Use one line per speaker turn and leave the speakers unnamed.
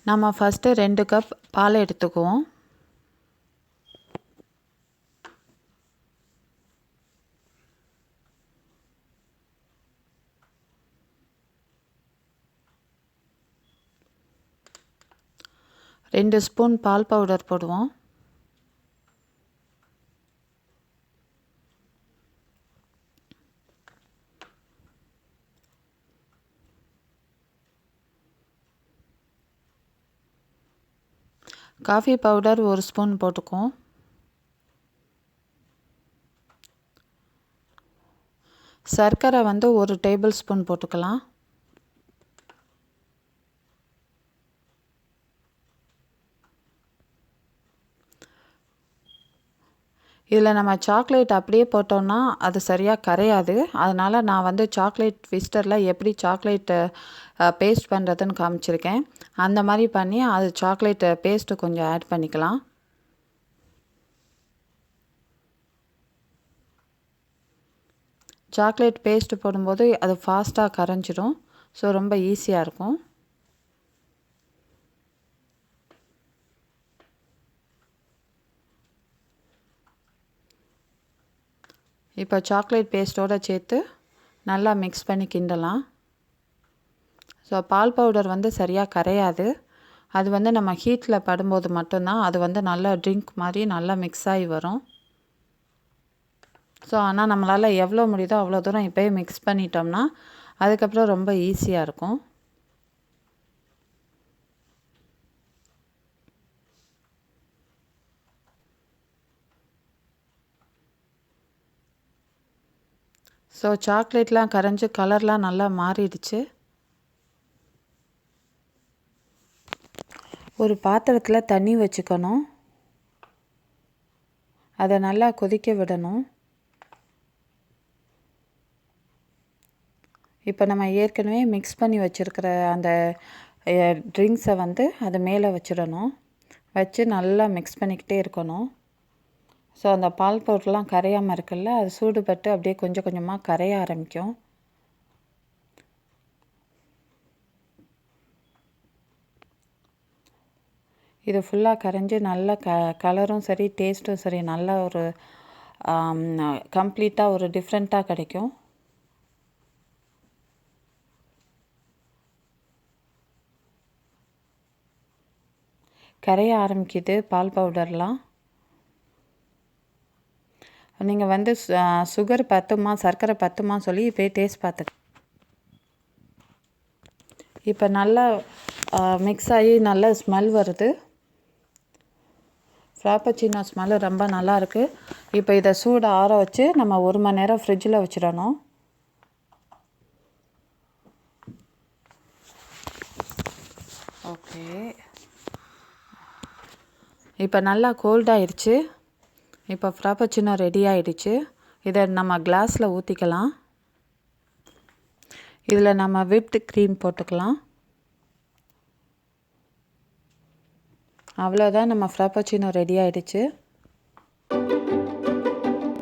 நம்ம first 2 cup பால் எடுத்துக்குவோம். ரெண்டு ஸ்பூன் பால் பவுடர் போடுவோம். காஃபி பவுடர் 1 ஸ்பூன் போட்டுக்குவோம். சர்க்கரை 1 டேபிள் ஸ்பூன் போட்டுக்கலாம். இதில் நம்ம சாக்லேட் அப்படியே போட்டோம்னா அது சரியாக கரையாது. அதனால் நான் சாக்லேட் ட்விஸ்டரில் எப்படி சாக்லேட்டு பேஸ்ட் பண்ணுறதுன்னு காமிச்சிருக்கேன். அந்த மாதிரி பண்ணி அது சாக்லேட்டு பேஸ்ட்டு கொஞ்சம் ஆட் பண்ணிக்கலாம். சாக்லேட் பேஸ்ட்டு போடும்போது அது ஃபாஸ்ட்டாக கரைஞ்சிடும். ஸோ ரொம்ப ஈஸியாக இருக்கும். இப்போ சாக்லேட் பேஸ்ட்டோடு சேர்த்து நல்லா மிக்ஸ் பண்ணி கிண்டலாம். ஸோ பால் பவுடர் சரியாக கரையாது. அது நம்ம ஹீட்டில் படும்போது மட்டும்தான் அது நல்லா ட்ரிங்க் மாதிரி நல்லா மிக்ஸ் ஆகி வரும். ஸோ ஆனால் நம்மளால் எவ்வளோ முடியுதோ அவ்வளோ தூரம் இப்போயே மிக்ஸ் பண்ணிட்டோம்னா அதுக்கப்புறம் ரொம்ப ஈஸியாக இருக்கும். ஸோ சாக்லேட்லாம் கரைஞ்சி கலர்லாம் நல்லா மாறிடுச்சு. ஒரு பாத்திரத்தில் தண்ணி வச்சுக்கணும். அதை நல்லா கொதிக்க விடணும். இப்போ நம்ம ஏற்கனவே மிக்ஸ் பண்ணி வச்சுருக்கிற அந்த ட்ரிங்க்ஸை அது மேலே வச்சிடணும். வச்சு நல்லா மிக்ஸ் பண்ணிக்கிட்டே இருக்கணும். ஸோ அந்த பால் பவுடர்லாம் கரையாமல் இருக்குல்ல, அது சூடுபட்டு அப்படியே கொஞ்சம் கொஞ்சமாக கரைய ஆரம்பிக்கும். இது ஃபுல்லாக கரைஞ்சி நல்ல கலரும் சரி டேஸ்ட்டும் சரி நல்ல ஒரு கம்ப்ளீட்டாக ஒரு டிஃப்ரெண்ட்டாக கிடைக்கும். கரைய ஆரம்பிக்குது பால் பவுடர்லாம். நீங்கள் சுகர் பத்துமா சர்க்கரை பத்துமா சொல்லி இப்போ டேஸ்ட் பார்த்து இப்போ நல்லா மிக்ஸ் ஆகி நல்ல ஸ்மெல் வருது. ஃப்ராப்பச்சினோ ஸ்மெல்லு ரொம்ப நல்லா இருக்குது. இப்போ இதை சூடு ஆற வச்சு நம்ம 1 மணி நேரம் ஃப்ரிட்ஜில் வச்சிடணும். ஓகே, இப்போ நல்லா கோல்டாகிடுச்சு. இப்போ ஃப்ராப்பச்சினோ ரெடி ஆகிடுச்சு. இதை நம்ம கிளாஸில் ஊற்றிக்கலாம். இதில் நம்ம விப்டு க்ரீம் போட்டுக்கலாம். அவ்வளோதான், நம்ம ஃப்ராப்பச்சினோ ரெடி ஆகிடுச்சு.